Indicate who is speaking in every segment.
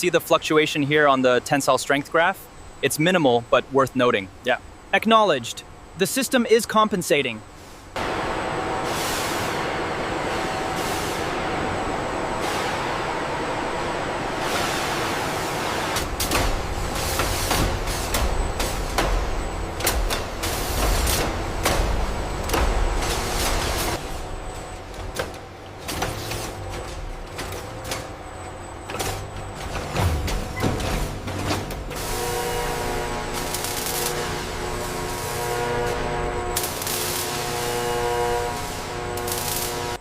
Speaker 1: see the fluctuation here on the tensile strength graph? It's minimal, but worth noting.
Speaker 2: Yeah.
Speaker 3: Acknowledged. The system is compensating.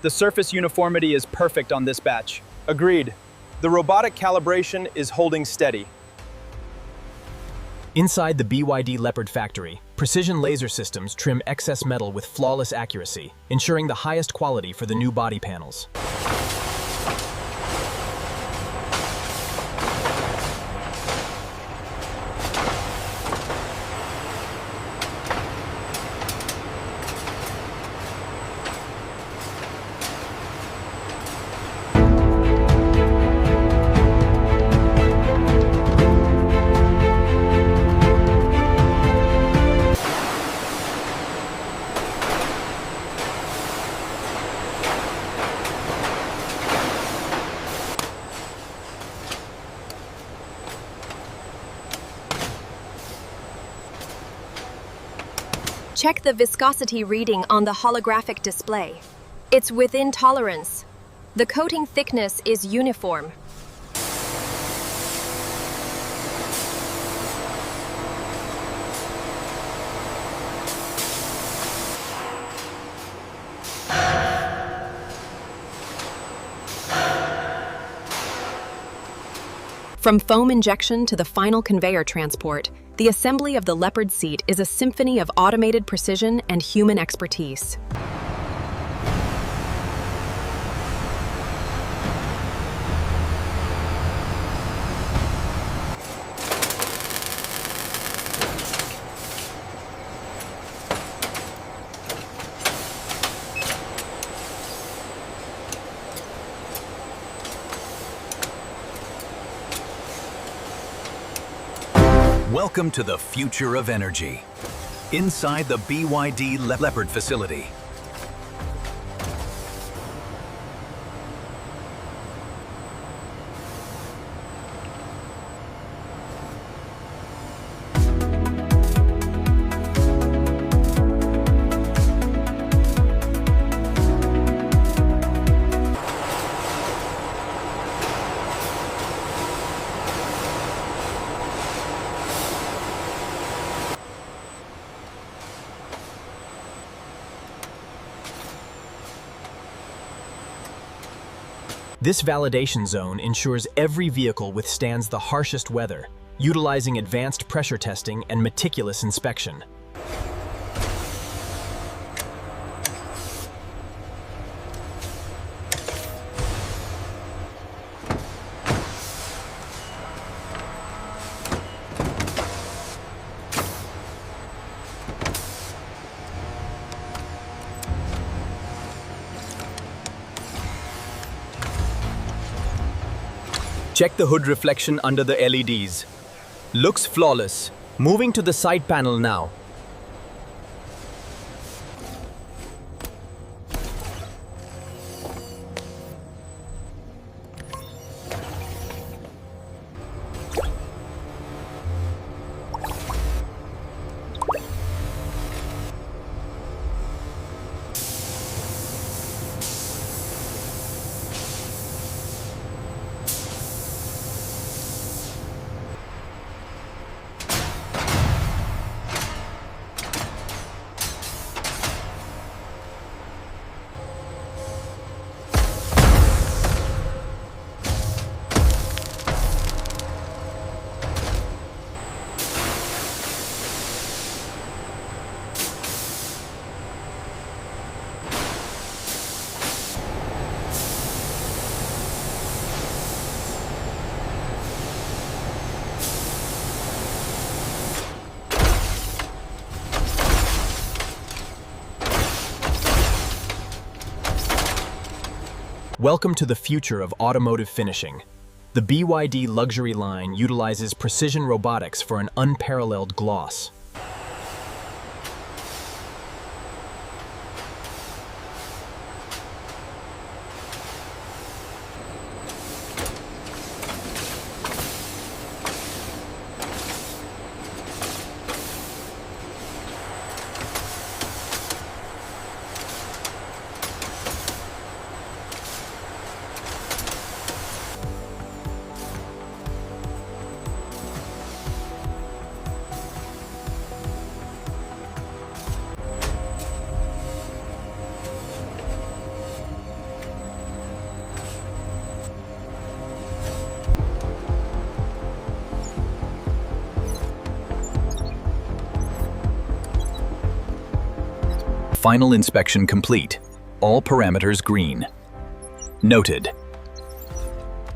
Speaker 2: The surface uniformity is perfect on this batch. Agreed. The robotic calibration is holding steady.
Speaker 4: Inside the BYD Leopard factory, precision laser systems trim excess metal with flawless accuracy, ensuring the highest quality for the new body panels.
Speaker 5: Check the viscosity reading on the holographic display. It's within tolerance. The coating thickness is uniform. From foam injection to the final conveyor transport, the assembly of the Leopard seat is a symphony of automated precision and human expertise.
Speaker 6: Welcome to the future of energy. Inside the BYD Leopard facility.
Speaker 4: This validation zone ensures every vehicle withstands the harshest weather, utilizing advanced pressure testing and meticulous inspection.
Speaker 3: Check the hood reflection under the LEDs. Looks flawless. Moving to the side panel now.
Speaker 4: Welcome to the future of automotive finishing. The BYD luxury line utilizes precision robotics for an unparalleled gloss.
Speaker 6: Final inspection complete. All parameters green. Noted.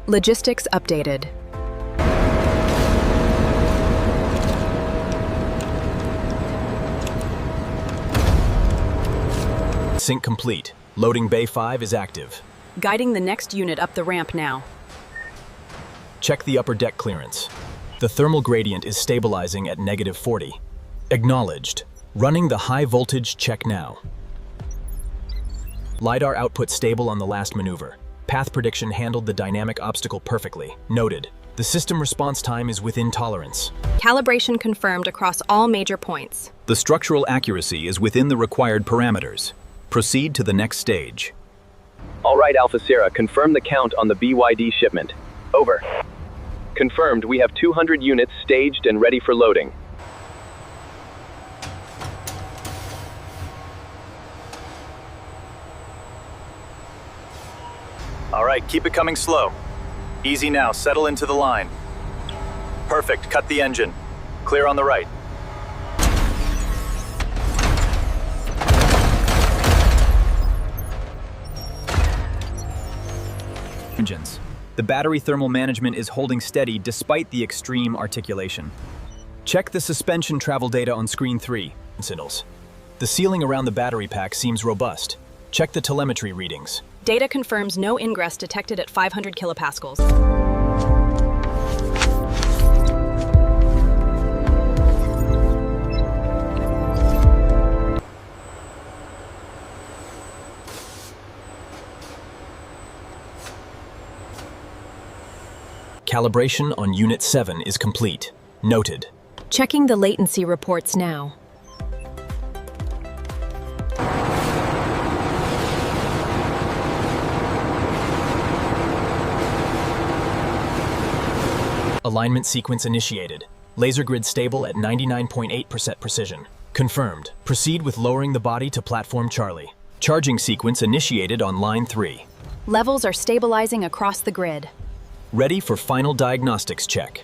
Speaker 5: Logistics updated.
Speaker 4: Sync complete. Loading Bay 5 is active.
Speaker 5: Guiding the next unit up the ramp now.
Speaker 4: Check the upper deck clearance. The thermal gradient is stabilizing at -40. Acknowledged. Running the high voltage check now. LiDAR output stable on the last maneuver. Path prediction handled the dynamic obstacle perfectly. Noted. The system response time is within tolerance.
Speaker 5: Calibration confirmed across all major points.
Speaker 6: The structural accuracy is within the required parameters. Proceed to the next stage.
Speaker 2: All right, Alpha Sierra, confirm the count on the BYD shipment. Over. Confirmed, we have 200 units staged and ready for loading.
Speaker 1: All right, keep it coming slow. Easy now, settle into the line. Perfect, cut the engine. Clear on the right. Engines. The battery thermal management is holding steady despite the extreme articulation. Check the suspension travel data on screen 3.
Speaker 4: Signals. The sealing around the battery pack seems robust. Check the telemetry readings.
Speaker 5: Data confirms no ingress detected at 500 kilopascals.
Speaker 4: Calibration on Unit 7 is complete. Noted.
Speaker 5: Checking the latency reports now.
Speaker 4: Alignment sequence initiated. Laser grid stable at 99.8% precision. Confirmed. Proceed with lowering the body to platform Charlie. Charging sequence initiated on line 3.
Speaker 5: Levels are stabilizing across the grid.
Speaker 4: Ready for final diagnostics check.